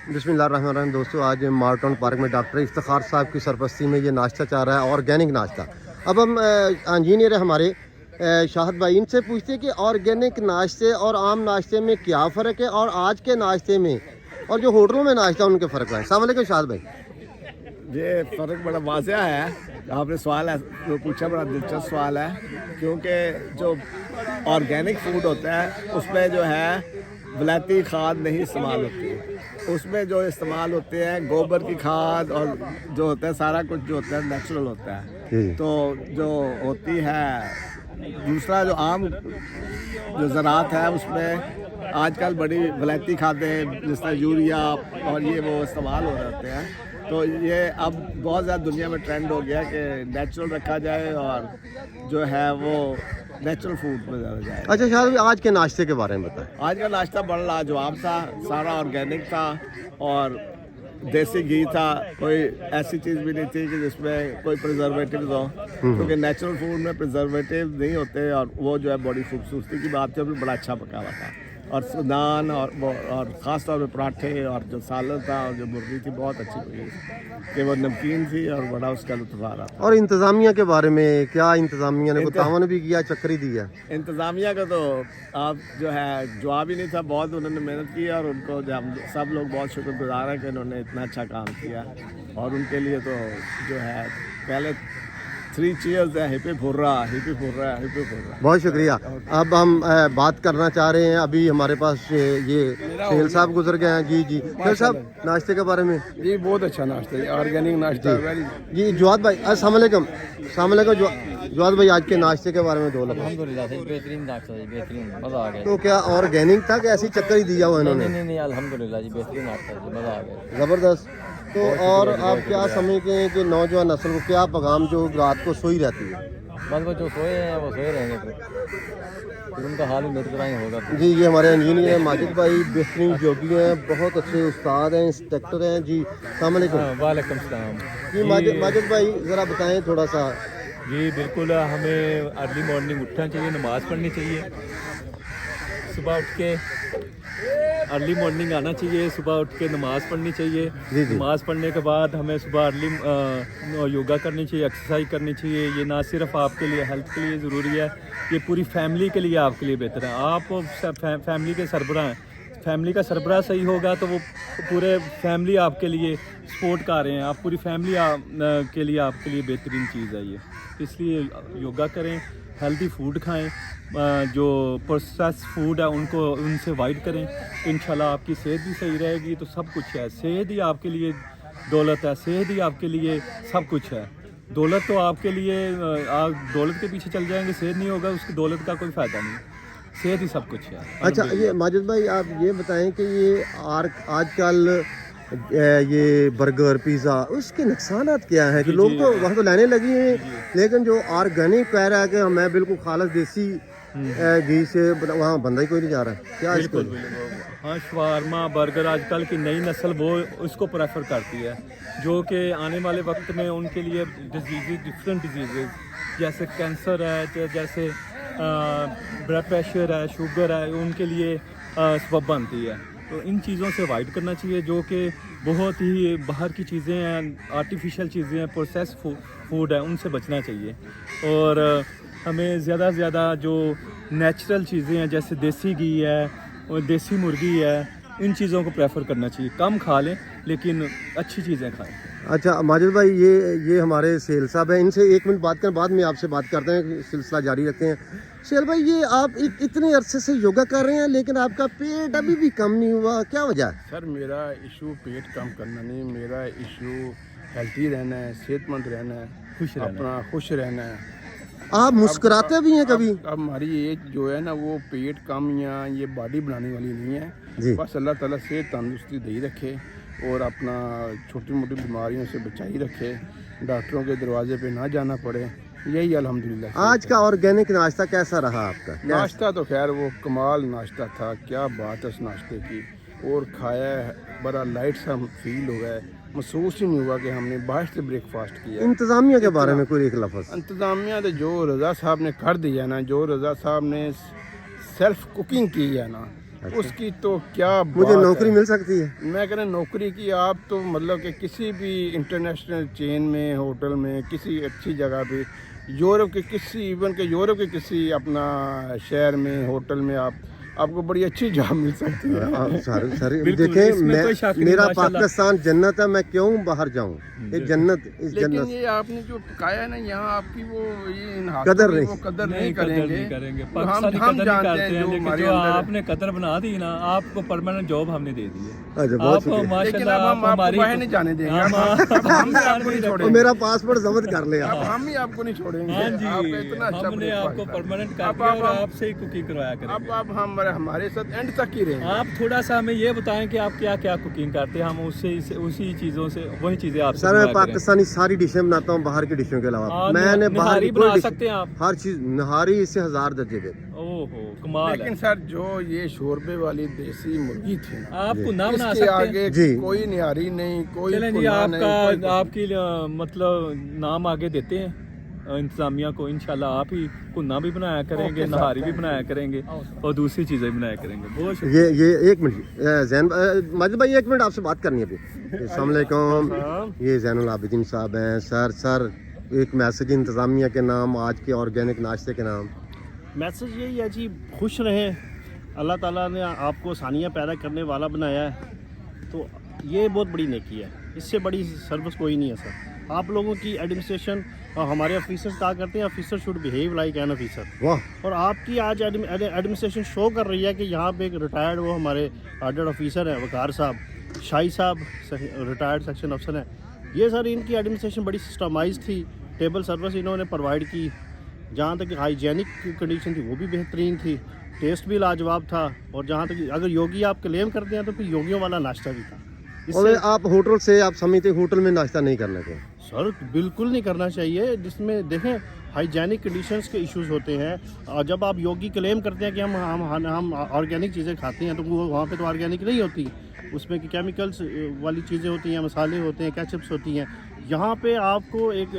बिस्मिल्लाहिर्रहमानिर्रहीम। दोस्तों, आज मार्टन पार्क में डॉक्टर इफ्तिखार साहब की सरपरस्ती में ये नाश्ता चाह रहा है, ऑर्गेनिक नाश्ता। अब हम इंजीनियर है हमारे शाहद भाई, इनसे पूछते हैं कि ऑर्गेनिक नाश्ते और आम नाश्ते में क्या फ़र्क है, और आज के नाश्ते में और जो होटलों में नाश्ता उनके फ़र्क है। अस्सलाम वालेकुम शाहद भाई। ये फ़र्क बड़ा वाज़ह है। आपने सवाल है जो पूछा, बड़ा दिलचस्प सवाल है, क्योंकि जो ऑर्गेनिक फूड होता है उसमें जो है वलायती खाद नहीं इस्तेमाल होती। उसमें जो इस्तेमाल होते हैं गोबर की खाद, और जो होता है सारा कुछ जो होता है नेचुरल होता है। तो जो होती है दूसरा जो आम जो ज़राअत है उसमें आजकल बड़ी वलायती खादें जिस तरह यूरिया और ये वो इस्तेमाल हो रहे होते हैं। तो ये अब बहुत ज़्यादा दुनिया में ट्रेंड हो गया कि नेचुरल रखा जाए और जो है वो नेचुरल फूड में ज़्यादा जाए। अच्छा शाहद भाई, आज के नाश्ते के बारे में बताएं। आज का नाश्ता बड़ा लाजवाब था, सारा ऑर्गेनिक था और देसी घी था। कोई ऐसी चीज़ भी नहीं थी कि जिसमें कोई प्रिजर्वेटिव हो, क्योंकि नेचुरल फूड में प्रिजर्वेटिव नहीं होते। और वो जो है बड़ी खूबसूरती की बात थी, बड़ा अच्छा पका हुआ था। और नान और ख़ास तौर पे पराठे और जो सालन था और जो मुर्गी थी बहुत अच्छी लगी कि वो नमकीन थी और बड़ा उसका लुत्फ़ आ रहा था। और इंतज़ामिया के बारे में क्या, इंतज़ामिया ने कोई तावन भी किया, चक्करी दी है? इंतज़ामिया का तो आप जो है जवाब ही नहीं था। बहुत उन्होंने मेहनत की और उनको हम सब लोग बहुत शुक्रगुजार हैं कि उन्होंने इतना अच्छा काम किया। और उनके लिए तो जो है पहले 3 चीयर्स है, hip hip hurrah, hip hip hurrah, hip hip hurrah. बहुत शुक्रिया। अब हम बात करना चाह रहे हैं, अभी हमारे पास ये सेल साहब गुजर गए हैं। जी जी सेल साहब, नाश्ते के बारे में। जी बहुत अच्छा नाश्ता है, ऑर्गेनिक नाश्ता है। जी जवाद भाई, अस्सलाम वालेकुम। जवाद भाई, आज के नाश्ते के बारे में दो लफ्ज़। अल्हम्दुलिल्लाह सही, बेहतरीन नाश्ता जी, बेहतरीन, मज़ा आ गया। तो क्या ऑर्गेनिक था कि ऐसी चक्कर ही दिया हुआ इन्होंने? नहीं अल्हम्दुलिल्लाह जी, बेहतरीन नाश्ता जी, मज़ा आ गया। ज़बरदस्त। तो और आप क्या समझते हैं कि नौजवान नस्ल को क्या पैगाम जो रात को सोई रहती है? बस वो जो सोए हैं वो सोए रहेंगे, फिर उनका हाल भी मेरी तरह ही होगा। जी, ये हमारे इंजीनियर हैं माजिद भाई, बेहतरीन जोगी हैं, बहुत अच्छे उस्ताद हैं, इंस्ट्रक्टर हैं। जी अस्सलाम वालेकुम। वालेकुम सलाम जी माजिद भाई, ज़रा बताएं थोड़ा सा। जी बिल्कुल, हमें अर्ली मॉर्निंग उठना चाहिए, नमाज़ पढ़नी चाहिए। सुबह उठ के अर्ली मॉर्निंग आना चाहिए, सुबह उठ के नमाज़ पढ़नी चाहिए। नमाज़ पढ़ने के बाद हमें सुबह अर्ली योगा करनी चाहिए, एक्सरसाइज करनी चाहिए। ये ना सिर्फ आपके लिए हेल्थ के लिए ज़रूरी है, ये पूरी फैमिली के लिए आपके लिए बेहतर है। आप फैमिली के सरबराह हैं, फैमिली का सरबराह सही होगा तो वो पूरे फैमिली आपके लिए सपोर्ट कर रहे हैं। आप पूरी फैमिली के लिए आपके लिए बेहतरीन चीज़ है ये। इसलिए योगा करें, हेल्दी फूड खाएं, जो प्रोसेस फूड है उनसे अवॉइड करें। इंशाल्लाह आपकी सेहत भी सही रहेगी। तो सब कुछ है, सेहत ही आपके लिए दौलत है, सेहत ही आपके लिए सब कुछ है। दौलत तो आपके लिए, आप दौलत के पीछे चल जाएंगे, सेहत नहीं होगा, उसकी दौलत का कोई फ़ायदा नहीं, सेहत ही सब कुछ है। अच्छा ये माजिद भाई, आप ये बताएं कि ये आजकल ये बर्गर पिज़्ज़ा, उसके नुकसानात क्या हैं? कि लोग तो वहाँ तो लाने लगी हैं, लेकिन जो ऑर्गेनिक कह रहा है कि मैं बिल्कुल खालस देसी घी से, वहाँ बंदा ही कोई नहीं जा रहा है। क्या इसको? हाँ, शवारमा बर्गर आजकल की नई नस्ल वो उसको प्रेफर करती है, जो कि आने वाले वक्त में उनके लिए डिफरेंट डिजीज़ जैसे कैंसर है, जैसे ब्लड प्रेशर है, शुगर है, उनके लिए सबब बनती है। तो इन चीज़ों से अवॉइड करना चाहिए, जो कि बहुत ही बाहर की चीज़ें हैं, आर्टिफिशियल चीज़ें हैं, प्रोसेस फूड है, उनसे बचना चाहिए। और हमें ज़्यादा से ज़्यादा जो नेचुरल चीज़ें हैं जैसे देसी घी है और देसी मुर्गी है, इन चीज़ों को प्रेफर करना चाहिए। कम खा लें लेकिन अच्छी चीज़ें खाएं। अच्छा माजिद भाई, ये हमारे सेल साहब हैं, इनसे 1 मिनट बात करें, बाद में आपसे बात करते हैं, सिलसिला जारी रखते हैं। सेल भाई, ये आप इतने अरसे से योगा कर रहे हैं लेकिन आपका पेट अभी भी कम नहीं हुआ, क्या वजह है? सर मेरा इशू पेट कम करना नहीं, मेरा इशू हेल्थी रहना है, सेहतमंद रहना है, अपना खुश रहना है। आप मुस्कुराते भी हैं कभी? अब हमारी एज जो है ना, वो पेट कम या ये बॉडी बनाने वाली नहीं है जी। बस अल्लाह ताला से तंदुरुस्ती दे ही रखे और अपना छोटी मोटी बीमारियों से बचाई रखे, डॉक्टरों के दरवाजे पे ना जाना पड़े, यही अल्हम्दुलिल्लाह। आज का ऑर्गेनिक नाश्ता कैसा रहा आपका? नाश्ता तो खैर वो कमाल नाश्ता था, क्या बात है उस नाश्ते की। और खाया बड़ा लाइट सा फील हो गया, महसूस ही नहीं हुआ कि हमने बाहर से ब्रेकफास्ट किया। इंतज़ामिया के बारे में कोई एक लफ्ज़? इंतज़ामिया तो जो रज़ा साहब ने कर दिया ना, जो रज़ा साहब ने सेल्फ कुकिंग की है ना, उसकी तो क्या मुझे बात नौकरी है। मिल सकती है? मैं कह रहा नौकरी की आप तो मतलब कि किसी भी इंटरनेशनल चेन में, होटल में, किसी अच्छी जगह पे, यूरोप के किसी, इवन के यूरोप के किसी अपना शहर में, होटल में आपको बड़ी अच्छी जॉब मिल सकती है। सर बिल्कुल, देखें, इसमें कोई शक नहीं, मेरा माशाल्लाह। पाकिस्तान जन्नत है, मैं क्यों बाहर जाऊं? ये जन्नत, इस लेकिन जन्नत ये आपने जो टिकाया है ना यहाँ, आपकी वो ये इन हाथों कदर की नहीं। वो कदर नहीं, नहीं कदर करेंगे। नहीं करेंगे। हम पाकिस्तानी हम कदर नहीं जानते करते हैं हैं, जो लेकिन हमारे जो अंदर है। आपने कदर बना दी ना, आपको परमानेंट जॉब हमने दे दी है। अच्छा, बहुत आप शुक्रिया। लेकिन माशाल्लाह अब आप हम आपको हमारी बाहर नहीं जाने देंगे। हम अब हम भी आपको नहीं और छोड़ेंगे। मेरा पासपोर्ट जब्त कर ले अब आप। हम ही आपको नहीं छोड़ेंगे। हाँ जी, आपका इतना अच्छा हमने breakfast आपको है। परमानेंट कर अब दिया आप- और अब- आपसे ही कुकिंग करवाया अब करेंगे। आप हमारे साथ एंड तक ही रहेंगे। आप थोड़ा सा हमें ये बताएं कि आप क्या क्या कुकिंग करते हैं, हम उसी चीज़ों से वही चीज़ें आपसे सर मैं बनवाया करेंगे। पाकिस्तानी सारी डिशें बनाता हूँ, बाहर की डिशों के अलावा। हाँ, मैंने बाहर निहारी की कोई बना डिश, सकते हैं आप। हर चीज निहारी इससे 1000 दर्जे पे। ओहो कमाल है। लेकिन सर जो ये शोरबे वाली देसी मुर्गी थी ना, आपको ना बना इसके सकते हैं। आगे जी। कोई निहारी नहीं, कोई चलें जी, कुल्ला नहीं, आपका कोई- आपकी मतलब नाम आगे देते हैं इंतजामिया को। इंशाल्लाह आप ही कुन्ना भी बनाया करेंगे, ओके सर, नहारी भी thank बनाया करेंगे और दूसरी चीज़ें भी बनाया करेंगे। बहुत शुक्रिया। ये एक मिनट जैन माजिद भाई, एक मिनट आपसे बात करनी है अभी। अस्सलाम वालेकुम, ये जैनुल आबिदीन साहब हैं। सर एक मैसेज इंतज़ामिया के नाम, आज के ऑर्गेनिक नाश्ते के नाम। मैसेज यही है जी, खुश रहें। अल्लाह ताला ने आपको आसानियाँ पैदा करने वाला बनाया है, तो ये बहुत बड़ी नेकी है। इससे बड़ी सर्विस कोई नहीं है सर। आप लोगों की एडमिनिस्ट्रेशन और हमारे ऑफिसर्स क्या करते हैं, officer should behave like an officer. वाह, और आपकी आज एडमिनिस्ट्रेशन शो कर रही है कि यहाँ पे एक रिटायर्ड वो हमारे ऑर्डर ऑफिसर हैं, वकार साहब, शाही साहब रिटायर्ड सेक्शन अफसर हैं। ये सर इनकी एडमिनिस्ट्रेशन बड़ी सिस्टमाइज थी, टेबल सर्विस इन्होंने प्रोवाइड की। जहाँ तक हाइजेनिक कंडीशन थी वो भी बेहतरीन थी, टेस्ट भी लाजवाब था। और जहाँ तक अगर योगी आप क्लेम करते हैं तो फिर योगियों वाला नाश्ता भी था। और इससे आप होटल से, आप समझते होटल में नाश्ता नहीं करना चाहिए? सर बिल्कुल नहीं करना चाहिए, जिसमें देखें हाइजेनिक कंडीशंस के इश्यूज होते हैं। और जब आप योगी क्लेम करते हैं कि हम ऑर्गेनिक चीज़ें खाते हैं, तो वो वहाँ पे तो ऑर्गेनिक नहीं होती, उसमें कि केमिकल्स वाली चीज़ें होती हैं, मसाले होते हैं, केचप्स होती हैं। यहाँ पे आपको एक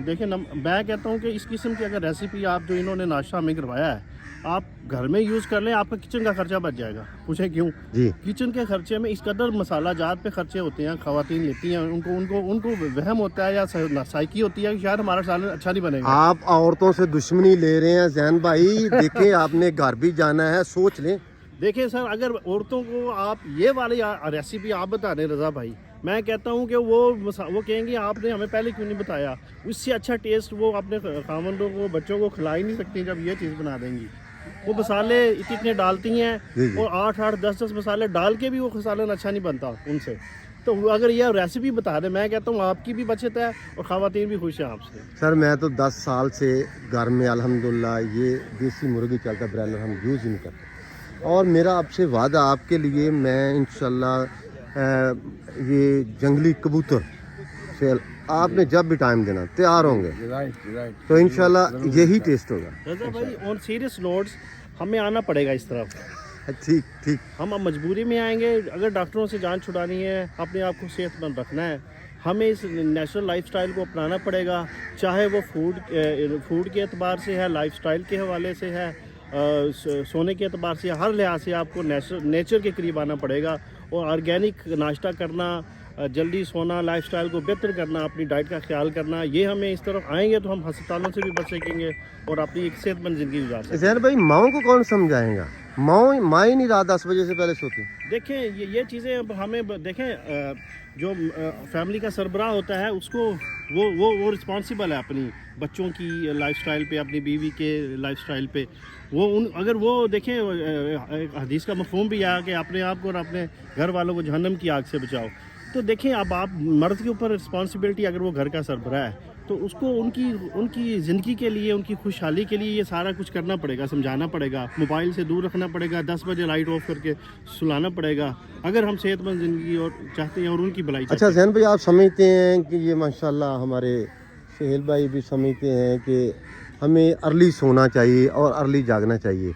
देखें मैं कहता हूँ कि इस किस्म की अगर रेसिपी आप जो इन्होंने नाश्ता हमें करवाया है, आप घर में यूज़ कर लें, आपका किचन का खर्चा बच जाएगा। पूछें क्यों? जी, किचन के खर्चे में इस कदर मसाला जात पे खर्चे होते हैं, ख़वातीन लेती हैं, उनको वहम होता है या साइकी होती है कि शायद हमारा सालन अच्छा नहीं बनेगा। आप औरतों से दुश्मनी ले रहे हैं जैन भाई। देखें, आपने घर भी जाना है, सोच लें। देखिए सर, अगर औरतों को आप ये वाली रेसिपी आप बता दें रज़ा भाई, मैं कहता हूँ कि वो कहेंगे आपने हमें पहले क्यों नहीं बताया। उससे अच्छा टेस्ट वो अपने खामंदों को, बच्चों को खिला ही नहीं सकती जब ये चीज़ बना देंगी। वो मसाले इतने डालती जी, हैं जी। और 8-8 10-10 मसाले डाल के भी वो सालन अच्छा नहीं बनता उनसे। तो अगर ये रेसिपी बता दें, मैं कहता हूँ आपकी भी बचत है और ख़वातीन भी खुश हैं आपसे। सर मैं तो 10 साल से घर में अल्हम्दुलिल्लाह ये देसी मुर्गी चलता, ब्रायलर हम यूज़ ही नहीं करते। और मेरा आपसे वादा आपके लिए, मैं इंशाल्लाह ये जंगली कबूतर से आपने जब भी टाइम देना तैयार होंगे, राइट। तो इंशाल्लाह यही टेस्ट होगा। रज़ा भाई, ऑन सीरियस नोट्स हमें आना पड़ेगा इस तरफ। ठीक ठीक। हम अब मजबूरी में आएंगे, अगर डॉक्टरों से जान छुड़ानी है, अपने आप को सेहतमंद रखना है, हमें इस नेचुरल लाइफस्टाइल को अपनाना पड़ेगा। चाहे वो फूड के एतबार से है, लाइफस्टाइल के हवाले से है, सोने के एतबार से, हर लिहाज से आपको नेचर के करीब आना पड़ेगा। और ऑर्गेनिक नाश्ता करना, जल्दी सोना, लाइफस्टाइल को बेहतर करना, अपनी डाइट का ख्याल करना, ये हमें इस तरफ आएंगे तो हम अस्पतालों से भी बच सकेंगे और अपनी एक सेहतमंद ज़िंदगी गुजार सकेंगे। जैन भाई, माओ को कौन समझाएगा? माँ ही नहीं रात 10 बजे से पहले सोती। देखें ये चीज़ें अब हमें देखें, जो फैमिली का सरबराह होता है उसको वो रिस्पॉन्सिबल है अपनी बच्चों की लाइफस्टाइल पे, अपनी बीवी के लाइफस्टाइल पे। अगर वो देखें, एक हदीस का मफ़हूम भी है कि अपने आप को और अपने घर वालों को जहन्नम की आग से बचाओ। तो देखें, अब आप मर्द के ऊपर रिस्पॉन्सिबिलिटी, अगर वो घर का सरबराह है तो उसको उनकी ज़िंदगी के लिए, उनकी खुशहाली के लिए ये सारा कुछ करना पड़ेगा, समझाना पड़ेगा, मोबाइल से दूर रखना पड़ेगा, 10 बजे लाइट ऑफ करके सुलाना पड़ेगा, अगर हम सेहतमंद ज़िंदगी और चाहते हैं और उनकी भलाई चाहते अच्छा हैं। जैन भाई, आप समझते हैं कि ये माशाल्लाह हमारे सुहेल भाई भी समझते हैं कि हमें अर्ली सोना चाहिए और अर्ली जागना चाहिए,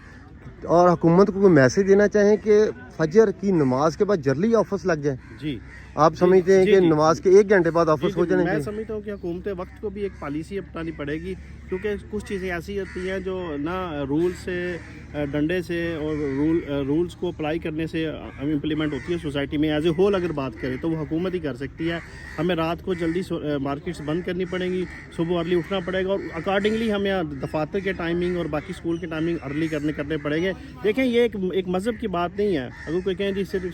और हुकूमत को कोई मैसेज देना चाहें कि फजर की नमाज के बाद जल्दी ऑफिस लग जाए? जी, आप समझते हैं जी, कि जी, नमाज के 1 घंटे बाद ऑफिस हो जाने मैं चाहिए? समझता हूँ कि हुकूमत वक्त को भी एक पॉलिसी अपनानी पड़ेगी कि क्योंकि कुछ चीज़ें ऐसी होती हैं जो ना रूल से डंडे से और रूल्स को अप्लाई करने से इम्प्लीमेंट होती है सोसाइटी में। एज ए होल अगर बात करें तो वो हुकूमत ही कर सकती है। हमें रात को जल्दी मार्केट्स बंद करनी पड़ेगी, सुबह अर्ली उठना पड़ेगा और अकॉर्डिंगली हमें दफातर के टाइमिंग और बाकी स्कूल के टाइमिंग अर्ली करने पड़ेंगे। देखें ये एक मज़हब की बात नहीं है। अगर कोई कहें जी सिर्फ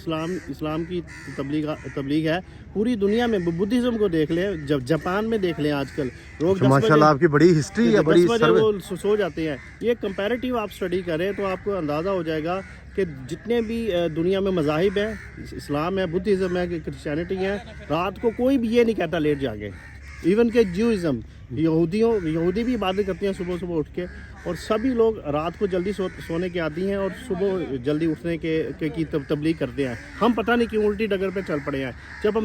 इस्लाम की तबलीग है, पूरी दुनिया में बुद्धिज़्म को देख लें, जब जापान में देख लें आजकल लोग माशाल्लाह आपकी बड़ी हिस्ट्री है, बड़ी सर्वे। वो सो जाते हैं। ये कंपैरेटिव आप स्टडी करें तो आपको अंदाज़ा हो जाएगा कि जितने भी दुनिया में मज़ाहिब हैं, इस्लाम है, बुद्धिज़्म है, क्रिश्चियनिटी है, रात को कोई भी ये नहीं कहता लेट जागे। इवन के ज्यूइज़्म, यहूदी भी इबादत करते हैं सुबह उठ के, और सभी लोग रात को जल्दी सोने के आदी हैं और सुबह जल्दी उठने की तबलीग करते हैं। हम पता नहीं क्यों उल्टी डगर पे चल पड़े हैं। जब हम